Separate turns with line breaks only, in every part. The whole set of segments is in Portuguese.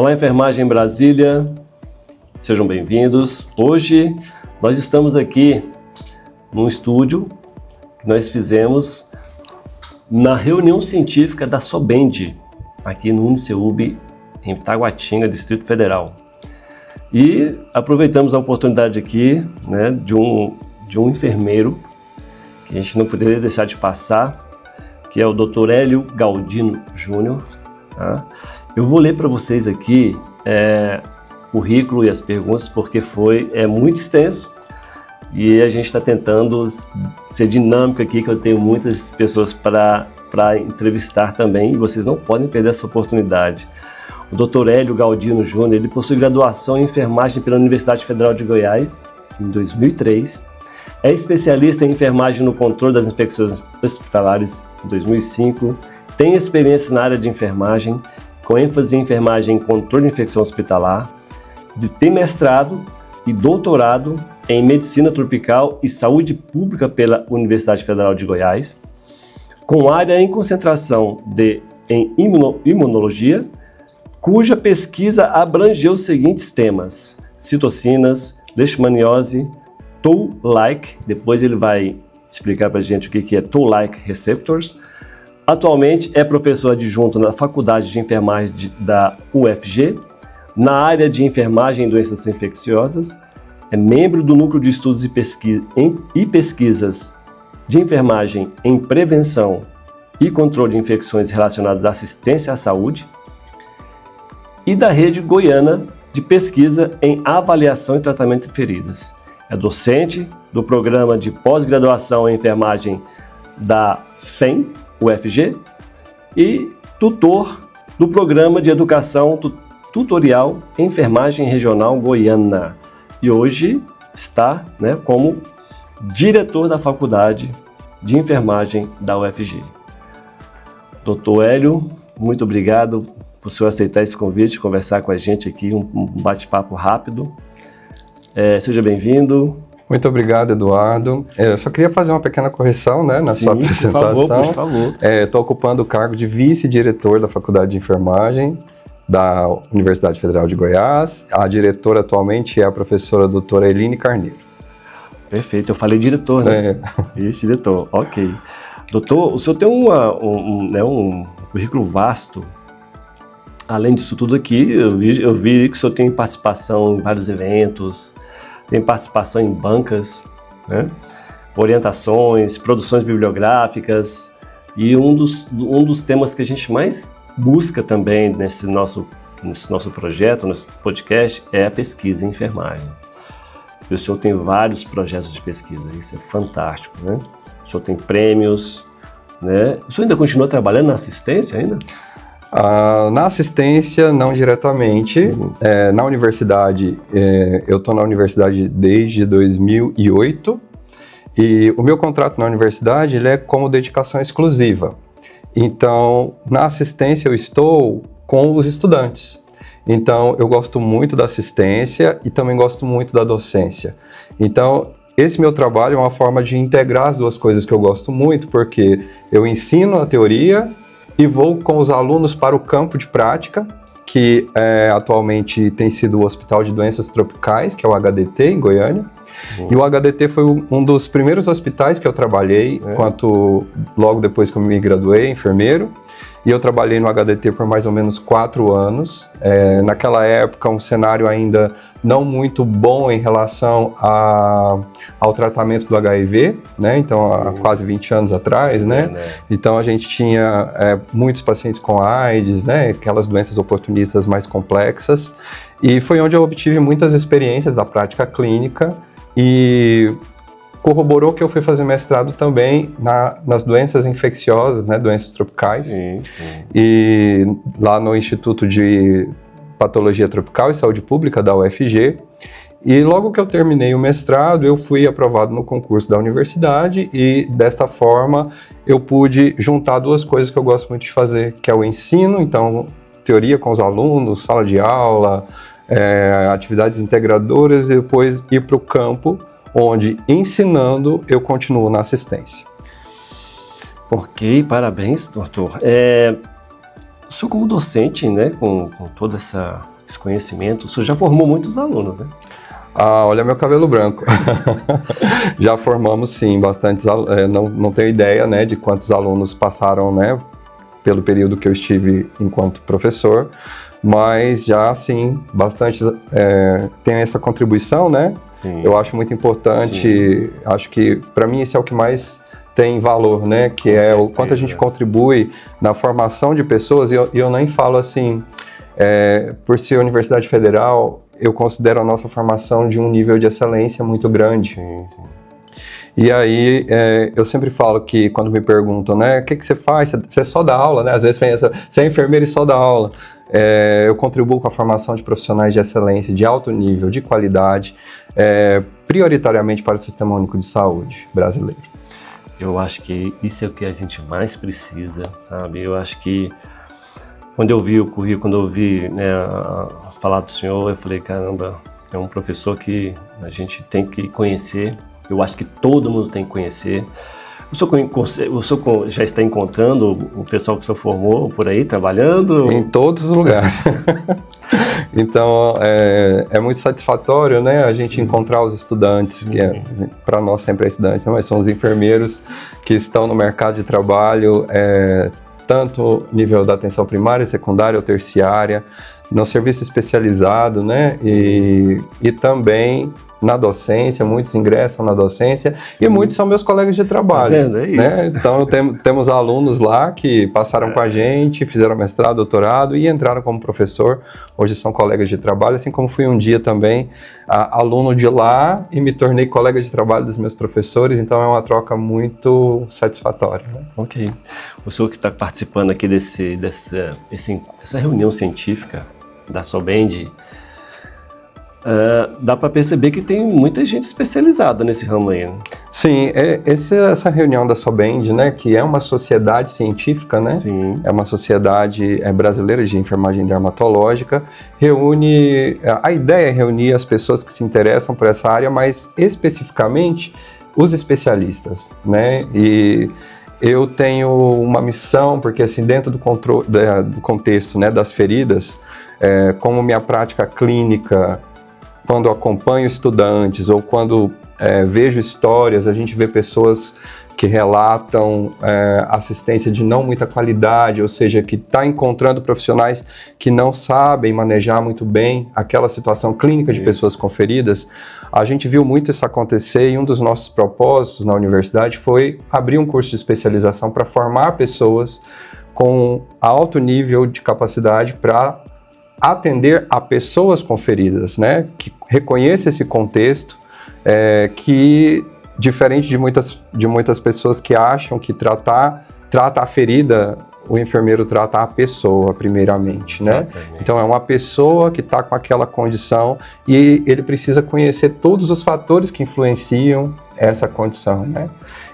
Olá, Enfermagem Brasília, sejam bem-vindos. Hoje nós estamos aqui num estúdio que nós fizemos na reunião científica da Sobend, aqui no Uniceub, em Taguatinga, Distrito Federal. E aproveitamos a oportunidade aqui, né, de um enfermeiro que a gente não poderia deixar de passar, que é o Dr. Hélio Galdino Júnior. Tá? Eu vou ler para vocês aqui o currículo e as perguntas, porque é muito extenso e a gente está tentando ser dinâmico aqui, que eu tenho muitas pessoas para entrevistar também e vocês não podem perder essa oportunidade. O Dr. Hélio Galdino Júnior, ele possui graduação em enfermagem pela Universidade Federal de Goiás, em 2003. É especialista em enfermagem no controle das infecções hospitalares, em 2005. Tem experiência na área de enfermagem, com ênfase em enfermagem em controle de infecção hospitalar. Tem mestrado e doutorado em Medicina Tropical e Saúde Pública pela Universidade Federal de Goiás, com área em concentração em imunologia, cuja pesquisa abrangeu os seguintes temas: citocinas, leishmaniose, Toll-like, depois ele vai explicar para a gente o que é Toll-like receptors. Atualmente é professor adjunto na Faculdade de Enfermagem da UFG, na área de enfermagem em doenças infecciosas, é membro do Núcleo de Estudos e Pesquisas de Enfermagem em Prevenção e Controle de Infecções Relacionadas à Assistência à Saúde, e da Rede Goiana de Pesquisa em Avaliação e Tratamento de Feridas. É docente do Programa de Pós-Graduação em Enfermagem da FEM, UFG, e tutor do Programa de Educação Tutorial em Enfermagem Regional Goiana. E hoje está, como diretor da Faculdade de Enfermagem da UFG. Dr. Hélio, muito obrigado por o senhor aceitar esse convite, conversar com a gente aqui, um bate-papo rápido. Seja bem-vindo.
Muito obrigado, Eduardo. Eu só queria fazer uma pequena correção, na sua apresentação.
Por favor.
Estou ocupando o cargo de vice-diretor da Faculdade de Enfermagem da Universidade Federal de Goiás. A diretora atualmente é a professora doutora Eline Carneiro.
Perfeito, eu falei diretor, né? Vice-diretor, ok. Doutor, o senhor tem um currículo vasto. Além disso tudo aqui, eu vi que o senhor tem participação em vários eventos, tem participação em bancas, orientações, produções bibliográficas, e um dos temas que a gente mais busca também nesse nosso projeto, nesse podcast, é a pesquisa em enfermagem. E o senhor tem vários projetos de pesquisa, isso é fantástico, né? O senhor tem prêmios, né? O senhor ainda continua trabalhando na assistência ainda?
Na assistência, não diretamente. Na universidade, eu estou na universidade desde 2008 e o meu contrato na universidade ele é como dedicação exclusiva. Então, na assistência eu estou com os estudantes. Então, eu gosto muito da assistência e também gosto muito da docência. Então, esse meu trabalho é uma forma de integrar as duas coisas que eu gosto muito, porque eu ensino a teoria e vou com os alunos para o campo de prática, que atualmente tem sido o Hospital de Doenças Tropicais, que é o HDT, em Goiânia. Sim. E o HDT foi um dos primeiros hospitais que eu trabalhei, logo depois que eu me graduei, enfermeiro. E eu trabalhei no HDT por mais ou menos 4 anos. Naquela época, um cenário ainda não muito bom em relação ao tratamento do HIV, Então, sim, há quase 20 anos atrás, Então, a gente tinha muitos pacientes com AIDS, Aquelas doenças oportunistas mais complexas. E foi onde eu obtive muitas experiências da prática clínica e corroborou que eu fui fazer mestrado também nas doenças infecciosas, doenças tropicais.
Sim.
E lá no Instituto de Patologia Tropical e Saúde Pública da UFG. E logo que eu terminei o mestrado, eu fui aprovado no concurso da universidade e desta forma eu pude juntar duas coisas que eu gosto muito de fazer, que é o ensino, então teoria com os alunos, sala de aula, atividades integradoras e depois ir para o campo, onde ensinando eu continuo na assistência.
Ok, parabéns, doutor. O senhor como docente, né, com todo esse conhecimento, o senhor já formou muitos alunos, né?
Ah, olha meu cabelo branco. Já formamos sim, bastantes alunos. Não tenho ideia, né, de quantos alunos passaram, né, pelo período que eu estive enquanto professor, mas já sim, bastante tem essa contribuição, né?
Sim.
Eu acho muito importante, acho que para mim isso é o que mais tem valor, né? Que é o quanto a gente contribui na formação de pessoas, e eu nem falo assim, por ser Universidade Federal, eu considero a nossa formação de um nível de excelência muito grande.
Sim, sim.
E aí, eu sempre falo que quando me perguntam, né, o que você faz? Você só dá aula, né? Às vezes vem você é enfermeiro e só dá aula. Eu contribuo com a formação de profissionais de excelência, de alto nível, de qualidade, prioritariamente para o Sistema Único de Saúde brasileiro.
Eu acho que isso é o que a gente mais precisa, sabe? Eu acho que quando eu vi o currículo, quando eu vi, né, falar do senhor, eu falei, caramba, é um professor que a gente tem que conhecer. Eu acho que todo mundo tem que conhecer. O senhor já está encontrando o pessoal que o senhor formou por aí, trabalhando?
Em todos os lugares. Então, é muito satisfatório, né, a gente encontrar os estudantes, que para nós sempre é estudante, mas são os enfermeiros que estão no mercado de trabalho, tanto nível da atenção primária, secundária ou terciária, no serviço especializado, né, e também na docência, muitos ingressam na docência. Sim. E muitos são meus colegas de trabalho.
Tá vendo? É isso.
Né? Então temos alunos lá que passaram com a gente, fizeram mestrado, doutorado e entraram como professor. Hoje são colegas de trabalho, assim como fui um dia também aluno de lá e me tornei colega de trabalho dos meus professores, então é uma troca muito satisfatória. Né?
Ok. O senhor que está participando aqui dessa reunião científica da Sobend, dá para perceber que tem muita gente especializada nesse ramo aí. Né?
Sim, essa reunião da Sobend, né, que é uma sociedade científica, né? Sim. É uma sociedade brasileira de enfermagem dermatológica, a ideia é reunir as pessoas que se interessam por essa área, mas especificamente os especialistas, né? E eu tenho uma missão, porque assim, dentro do contexto, né, das feridas, como minha prática clínica, quando acompanho estudantes ou quando vejo histórias, a gente vê pessoas que relatam assistência de não muita qualidade, ou seja, que está encontrando profissionais que não sabem manejar muito bem aquela situação clínica de pessoas com feridas. A gente viu muito isso acontecer e um dos nossos propósitos na universidade foi abrir um curso de especialização para formar pessoas com alto nível de capacidade para atender a pessoas com feridas, né? Que reconheça esse contexto, que diferente de muitas pessoas que acham que trata a ferida, o enfermeiro trata a pessoa primeiramente, né? Então é uma pessoa que está com aquela condição e ele precisa conhecer todos os fatores que influenciam essa condição, né?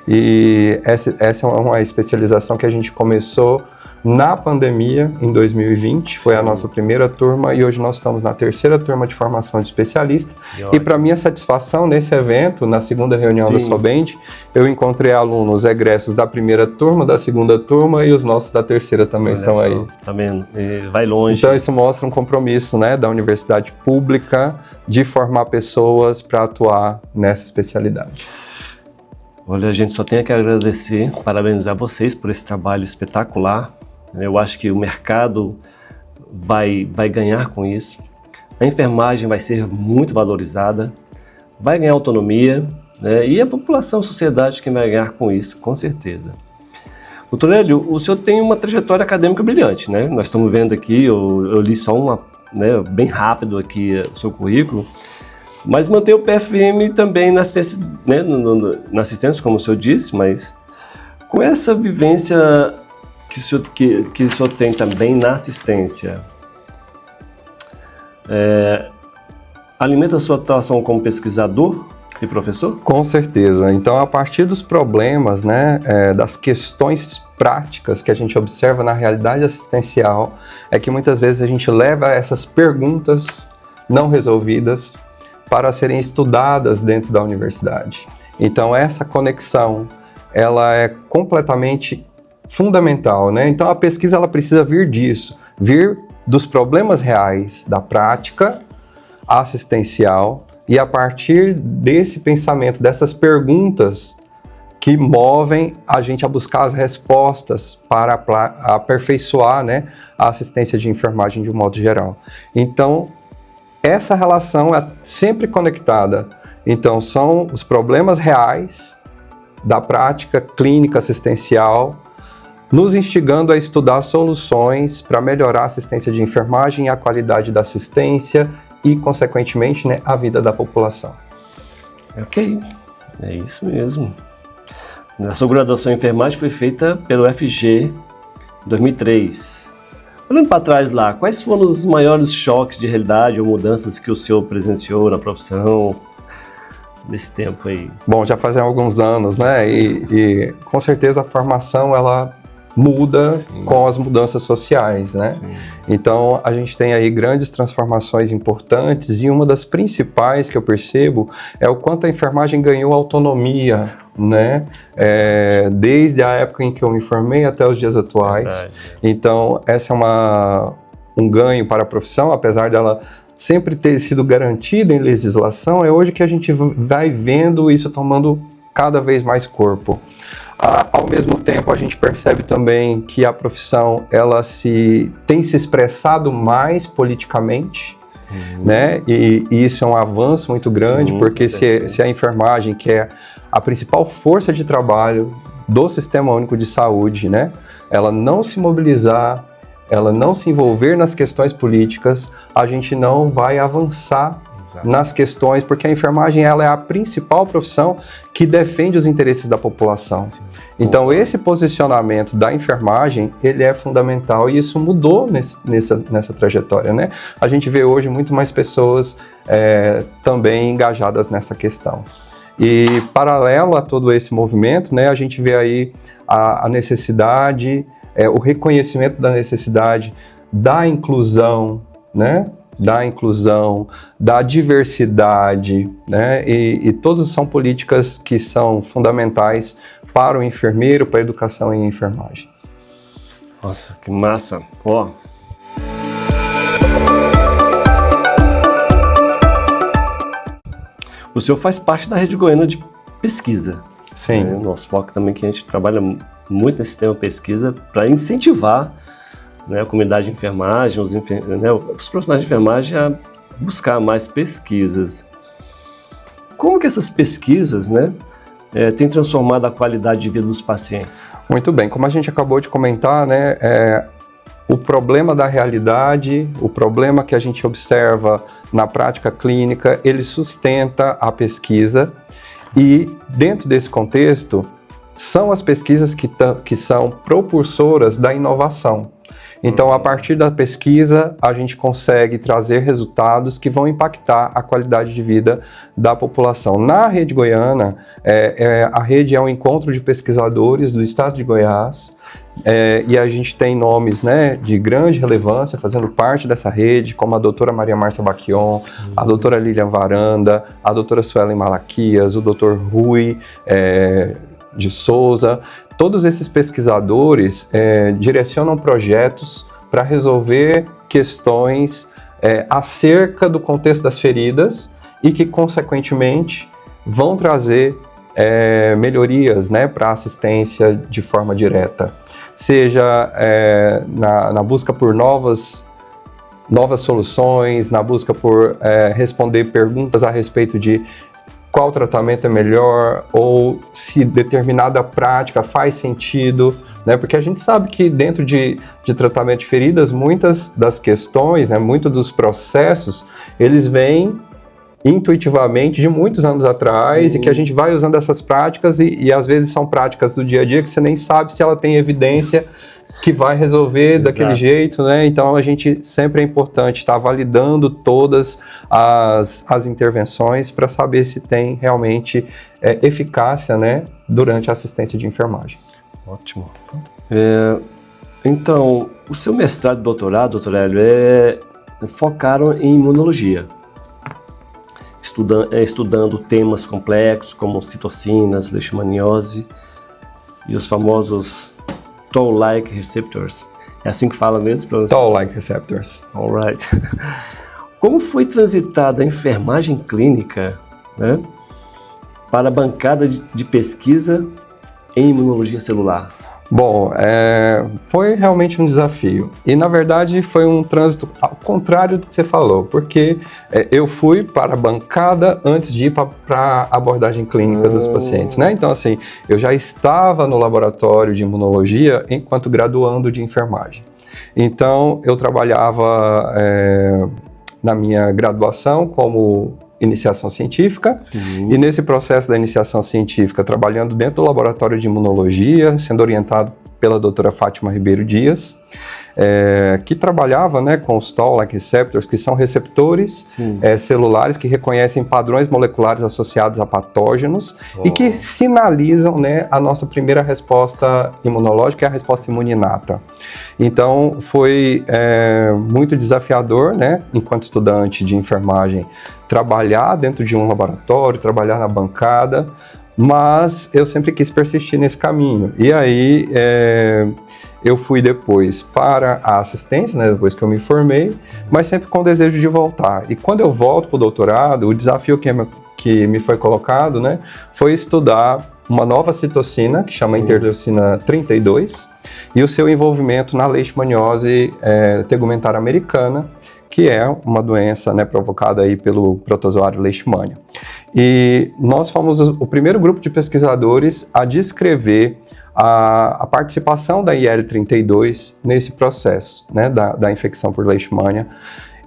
E essa é uma especialização que a gente começou na pandemia, em 2020, foi a nossa primeira turma e hoje nós estamos na terceira turma de formação de especialista. E para minha satisfação, nesse evento, na segunda reunião da Sobend, eu encontrei alunos egressos da primeira turma, da segunda turma e os nossos da terceira também estão aí.
Tá vendo? Vai longe.
Então isso mostra um compromisso, né, da universidade pública de formar pessoas para atuar nessa especialidade.
Olha, a gente só tem que agradecer, parabenizar vocês por esse trabalho espetacular. Eu acho que o mercado vai ganhar com isso. A enfermagem vai ser muito valorizada, vai ganhar autonomia, né? E a população, a sociedade que vai ganhar com isso, com certeza. Doutor Hélio, o senhor tem uma trajetória acadêmica brilhante, né? Nós estamos vendo aqui, eu li só bem rápido aqui o seu currículo, mas mantém o pé firme também na assistência, né? Na assistência, como o senhor disse, mas com essa vivência que o senhor tem também na assistência, alimenta a sua atuação como pesquisador e professor?
Com certeza. Então, a partir dos problemas, né, das questões práticas que a gente observa na realidade assistencial, é que muitas vezes a gente leva essas perguntas não resolvidas para serem estudadas dentro da universidade. Então, essa conexão, ela é completamente fundamental, né? Então a pesquisa ela precisa vir disso, vir dos problemas reais da prática assistencial e a partir desse pensamento, dessas perguntas que movem a gente a buscar as respostas para aperfeiçoar, né, a assistência de enfermagem de um modo geral. Então, essa relação é sempre conectada. Então, são os problemas reais da prática clínica assistencial, nos instigando a estudar soluções para melhorar a assistência de enfermagem, a qualidade da assistência e, consequentemente, né, a vida da população.
Ok, é isso mesmo. A sua graduação em enfermagem foi feita pelo FG em 2003. Olhando para trás lá, quais foram os maiores choques de realidade ou mudanças que o senhor presenciou na profissão nesse tempo aí?
Bom, já fazem alguns anos, né? E com certeza a formação ela muda Sim. com as mudanças sociais, né? Sim. Então a gente tem aí grandes transformações importantes e uma das principais que eu percebo é o quanto a enfermagem ganhou autonomia, né? Desde a época em que eu me formei até os dias atuais. Verdade. Então essa é um ganho para a profissão, apesar dela sempre ter sido garantida em legislação, é hoje que a gente vai vendo isso tomando cada vez mais corpo. Ao mesmo tempo, a gente percebe também que a profissão ela tem se expressado mais politicamente, Sim. né? E isso é um avanço muito grande, Sim, porque se a enfermagem, que é a principal força de trabalho do Sistema Único de Saúde, né? Ela não se mobilizar, ela não se envolver nas questões políticas, a gente não vai avançar Exato. Nas questões, porque a enfermagem ela é a principal profissão que defende os interesses da população. Sim. Então esse posicionamento da enfermagem, ele é fundamental e isso mudou nessa trajetória, né? A gente vê hoje muito mais pessoas também engajadas nessa questão. E paralelo a todo esse movimento, né, a gente vê aí a necessidade, o reconhecimento da necessidade da inclusão, né? Da inclusão, da diversidade, né? E todas são políticas que são fundamentais para o enfermeiro, para a educação em enfermagem.
Nossa, que massa! Ó. O senhor faz parte da Rede Goiana de Pesquisa.
Sim.
Nosso foco também é que a gente trabalha muito nesse tema pesquisa para incentivar, né, a comunidade de enfermagem, os profissionais de enfermagem a buscar mais pesquisas. Como que essas pesquisas, né, têm transformado a qualidade de vida dos pacientes?
Muito bem, como a gente acabou de comentar, né, o problema da realidade, o problema que a gente observa na prática clínica, ele sustenta a pesquisa e dentro desse contexto são as pesquisas que são propulsoras da inovação. Então, a partir da pesquisa, a gente consegue trazer resultados que vão impactar a qualidade de vida da população. Na Rede Goiana, a rede é um encontro de pesquisadores do estado de Goiás, e a gente tem nomes, né, de grande relevância fazendo parte dessa rede, como a doutora Maria Márcia Baquion, a doutora Lilian Varanda, a doutora Suelen Malaquias, o doutor Rui de Souza. Todos esses pesquisadores direcionam projetos para resolver questões acerca do contexto das feridas e que, consequentemente, vão trazer melhorias, né, para a assistência de forma direta. Seja na busca por novas soluções, na busca por responder perguntas a respeito de qual tratamento é melhor ou se determinada prática faz sentido, né? Porque a gente sabe que dentro de tratamento de feridas, muitas das questões, né, muitos dos processos, eles vêm intuitivamente de muitos anos atrás Sim. e que a gente vai usando essas práticas e às vezes são práticas do dia a dia que você nem sabe se ela tem evidência que vai resolver daquele jeito, né? Então a gente sempre é importante estar validando todas as intervenções para saber se tem realmente eficácia, né, durante a assistência de enfermagem.
Ótimo. Então, o seu mestrado e doutorado, doutor Hélio, focaram em imunologia, estudando temas complexos como citocinas, leishmaniose e os famosos Toll-like receptors. É assim que fala mesmo?
Toll-like receptors.
Alright. Como foi transitada a enfermagem clínica, né, para a bancada de pesquisa em imunologia celular?
Bom, foi realmente um desafio. E, na verdade, foi um trânsito ao contrário do que você falou, porque eu fui para a bancada antes de ir para a abordagem clínica dos pacientes, né? Então, assim, eu já estava no laboratório de imunologia enquanto graduando de enfermagem. Então, eu trabalhava na minha graduação como iniciação científica.
Sim.
E nesse processo da iniciação científica, trabalhando dentro do laboratório de imunologia, sendo orientado pela doutora Fátima Ribeiro Dias, que trabalhava, né, com os Toll-like receptors, que são receptores celulares que reconhecem padrões moleculares associados a patógenos e que sinalizam, né, a nossa primeira resposta imunológica, que é a resposta imuninata. Então, foi muito desafiador, né, enquanto estudante de enfermagem, trabalhar dentro de um laboratório, trabalhar na bancada, mas eu sempre quis persistir nesse caminho. E aí, eu fui depois para a assistência, né, depois que eu me formei, mas sempre com o desejo de voltar. E quando eu volto para o doutorado, o desafio que me foi colocado, né, foi estudar uma nova citocina, que chama interleucina 32, e o seu envolvimento na leishmaniose tegumentar americana, que é uma doença, né, provocada aí pelo protozoário Leishmania. E nós fomos o primeiro grupo de pesquisadores a descrever a participação da IL-32 nesse processo, né, da infecção por Leishmania.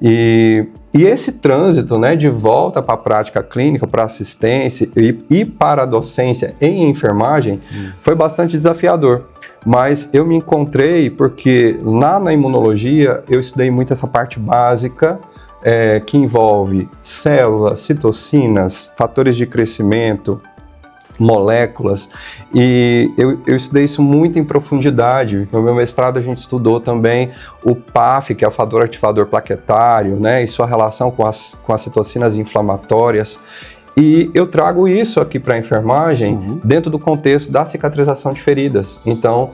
E esse trânsito, né, de volta para a prática clínica, para a assistência e para a docência em enfermagem foi bastante desafiador. Mas eu me encontrei porque lá na imunologia eu estudei muito essa parte básica que envolve células, citocinas, fatores de crescimento, moléculas, e eu estudei isso muito em profundidade. No meu mestrado a gente estudou também o PAF, que é o fator ativador plaquetário, né, e sua relação com as citocinas inflamatórias. E eu trago isso aqui para a enfermagem dentro do contexto da cicatrização de feridas. Então,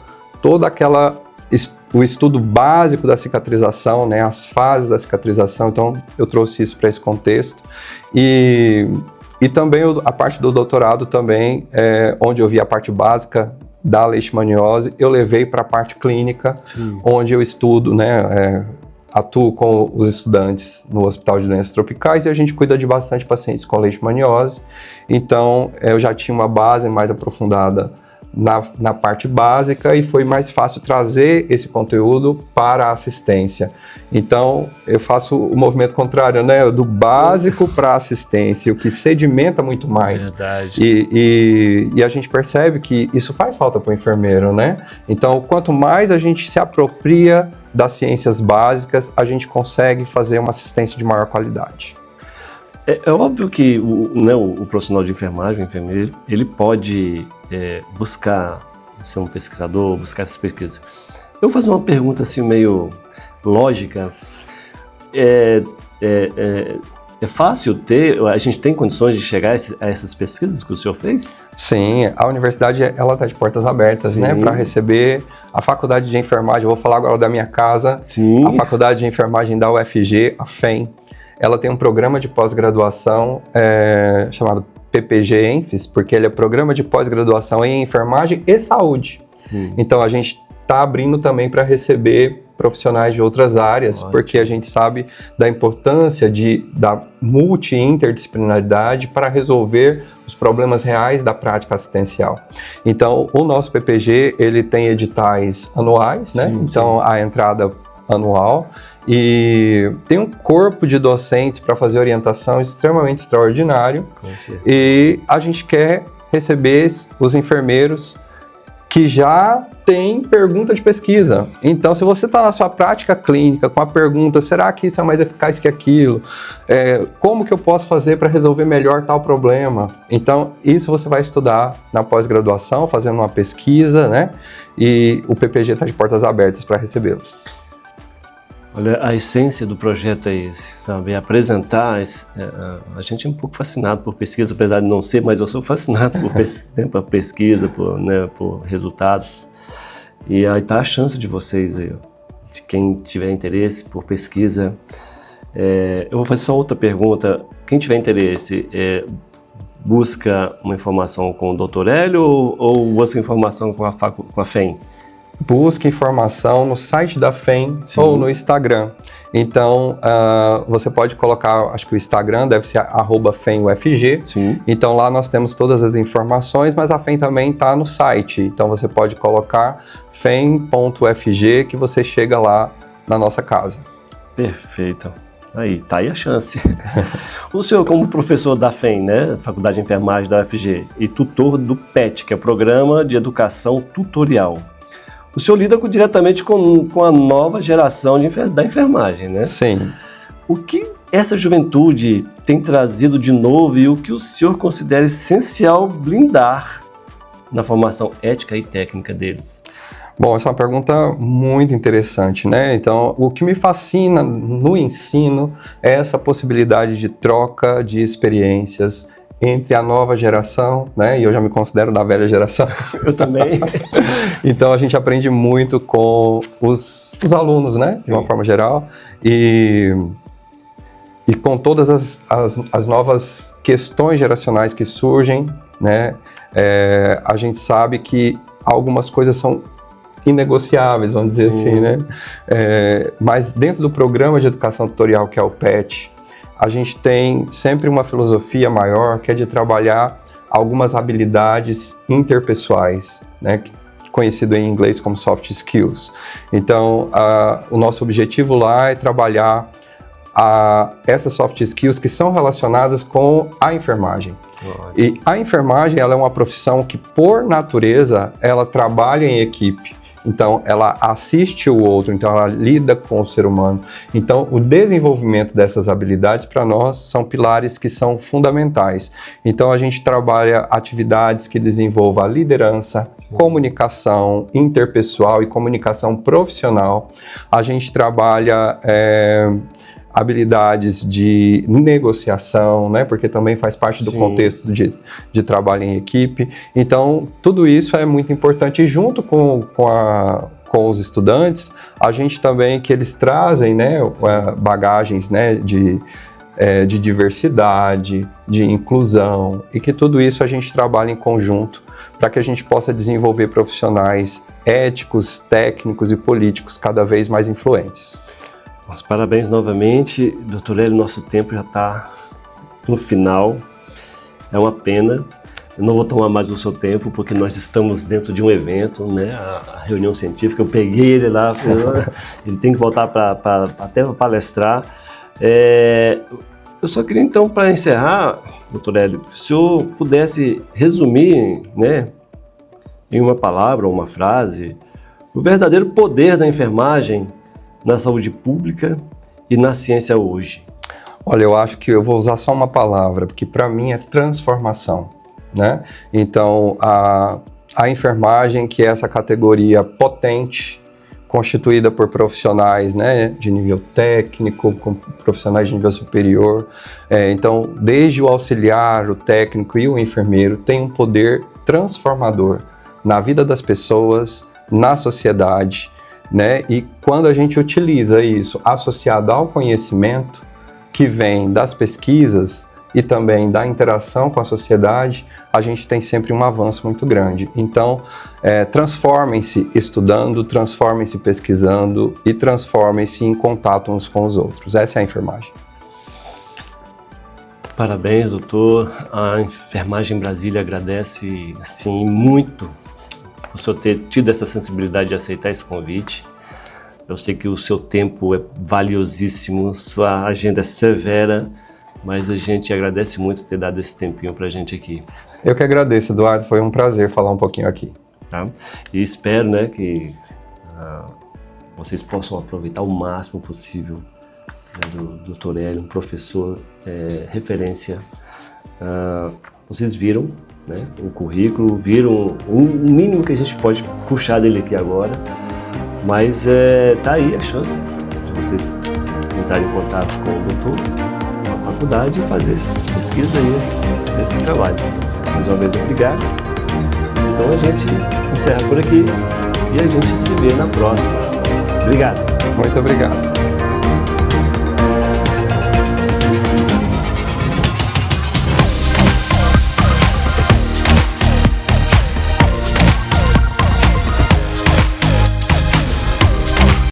o estudo básico da cicatrização, né, as fases da cicatrização, então eu trouxe isso para esse contexto. E também a parte do doutorado também, onde eu vi a parte básica da leishmaniose, eu levei para a parte clínica, onde eu estudo, né, atuo com os estudantes no Hospital de Doenças Tropicais e a gente cuida de bastante pacientes com leishmaniose. Então, eu já tinha uma base mais aprofundada na parte básica e foi mais fácil trazer esse conteúdo para a assistência. Então, eu faço o movimento contrário, né? Do básico para a assistência, o que sedimenta muito mais.
Verdade.
E a gente percebe que isso faz falta para o enfermeiro, né? Então, quanto mais a gente se apropria das ciências básicas, a gente consegue fazer uma assistência de maior qualidade.
É óbvio que o profissional de enfermagem, o enfermeiro, ele pode buscar ser um pesquisador, buscar essas pesquisas. Eu vou fazer uma pergunta assim meio lógica. É fácil a gente tem condições de chegar a essas pesquisas que o senhor fez?
Sim, a universidade ela está de portas abertas, né, para receber. A faculdade de enfermagem, eu vou falar agora da minha casa, a faculdade de enfermagem da UFG, a FEM, ela tem um programa de pós-graduação chamado PPG-ENFIS, porque ele é programa de pós-graduação em enfermagem e saúde. Então a gente está abrindo também para receber profissionais de outras áreas, porque a gente sabe da importância da multi-interdisciplinaridade para resolver os problemas reais da prática assistencial. Então, o nosso PPG, ele tem editais anuais, né? Então, a entrada anual, e tem um corpo de docentes para fazer orientação extremamente extraordinário, e a gente quer receber os enfermeiros que já tem pergunta de pesquisa. Então, se você está na sua prática clínica com a pergunta, será que isso é mais eficaz que aquilo? Como que eu posso fazer para resolver melhor tal problema? Então, isso você vai estudar na pós-graduação, fazendo uma pesquisa, né? E o PPG está de portas abertas para recebê-los.
Olha, a essência do projeto é esse, sabe? Apresentar, a gente é um pouco fascinado por pesquisa, apesar de não ser, mas eu sou fascinado por pesquisa, por resultados. E aí tá a chance de vocês aí, ó, de quem tiver interesse por pesquisa. Eu vou fazer só outra pergunta. Quem tiver interesse, busca uma informação com o Dr. Hélio ou busca informação com a FEM?
Busque informação no site da FEM
Sim.
ou no Instagram. Então, você pode colocar, acho que o Instagram deve ser @FEMUFG.
Sim.
Então, lá nós temos todas as informações, mas a FEM também está no site. Então, você pode colocar fem.ufg que você chega lá na nossa casa.
Perfeito. Aí, tá aí a chance. O senhor, como professor da FEM, né, Faculdade de Enfermagem da UFG, e tutor do PET, que é o Programa de Educação Tutorial, o senhor lida diretamente com a nova geração da enfermagem, né?
Sim.
O que essa juventude tem trazido de novo e o que o senhor considera essencial blindar na formação ética e técnica deles?
Bom, essa é uma pergunta muito interessante, né? Então, o que me fascina no ensino é essa possibilidade de troca de experiências entre a nova geração, né? E eu já me considero da velha geração.
Eu também.
Então, a gente aprende muito com os alunos, né?
Sim.
De uma forma geral. E com todas as novas questões geracionais que surgem, né? A gente sabe que algumas coisas são inegociáveis, vamos dizer
Sim.
assim, né? Mas dentro do programa de educação tutorial, que é o PET, a gente tem sempre uma filosofia maior, que é de trabalhar algumas habilidades interpessoais, né? Conhecido em inglês como soft skills. Então, o nosso objetivo lá é trabalhar essas soft skills que são relacionadas com a enfermagem. E a enfermagem, ela é uma profissão que, por natureza, ela trabalha em equipe. Então, ela assiste o outro, então ela lida com o ser humano. Então, o desenvolvimento dessas habilidades, para nós, são pilares que são fundamentais. Então, a gente trabalha atividades que desenvolvam a liderança,
Sim.
comunicação interpessoal e comunicação profissional. A gente trabalha habilidades de negociação, né? Porque também faz parte do
Sim.
contexto de trabalho em equipe. Então, tudo isso é muito importante. E junto com os estudantes, a gente também, que eles trazem, né, bagagens, né, de diversidade, de inclusão, e que tudo isso a gente trabalha em conjunto para que a gente possa desenvolver profissionais éticos, técnicos e políticos cada vez mais influentes.
Mas parabéns novamente, Dr. Hélio, nosso tempo já está no final, é uma pena, eu não vou tomar mais do seu tempo, porque nós estamos dentro de um evento, né, a reunião científica, eu peguei ele lá, ele tem que voltar até para palestrar. Eu só queria então, para encerrar, Dr. Hélio, que o senhor pudesse resumir, né, em uma palavra ou uma frase, o verdadeiro poder da enfermagem na saúde pública e na ciência hoje.
Olha, eu acho que eu vou usar só uma palavra, porque para mim é transformação, né? Então, a enfermagem, que é essa categoria potente, constituída por profissionais, né, de nível técnico, com profissionais de nível superior. Então, desde o auxiliar, o técnico e o enfermeiro, tem um poder transformador na vida das pessoas, na sociedade, né? E quando a gente utiliza isso associado ao conhecimento que vem das pesquisas e também da interação com a sociedade, a gente tem sempre um avanço muito grande. Então, transformem-se estudando, transformem-se pesquisando e transformem-se em contato uns com os outros. Essa é a enfermagem.
Parabéns, doutor. A Enfermagem Brasília agradece assim, muito por senhor ter tido essa sensibilidade de aceitar esse convite. Eu sei que o seu tempo é valiosíssimo, sua agenda é severa, mas a gente agradece muito ter dado esse tempinho pra gente aqui.
Eu que agradeço, Eduardo, foi um prazer falar um pouquinho aqui.
Tá? E espero, né, que vocês possam aproveitar o máximo possível, né, do Dr. Hélio, um professor referência. Vocês viram, né, o currículo, viram o mínimo que a gente pode puxar dele aqui agora, mas tá aí a chance de vocês entrarem em contato com o doutor, com a faculdade e fazer essas pesquisas aí, esses trabalhos. Mais uma vez, obrigado. Então a gente encerra por aqui e a gente se vê na próxima. Obrigado.
Muito obrigado.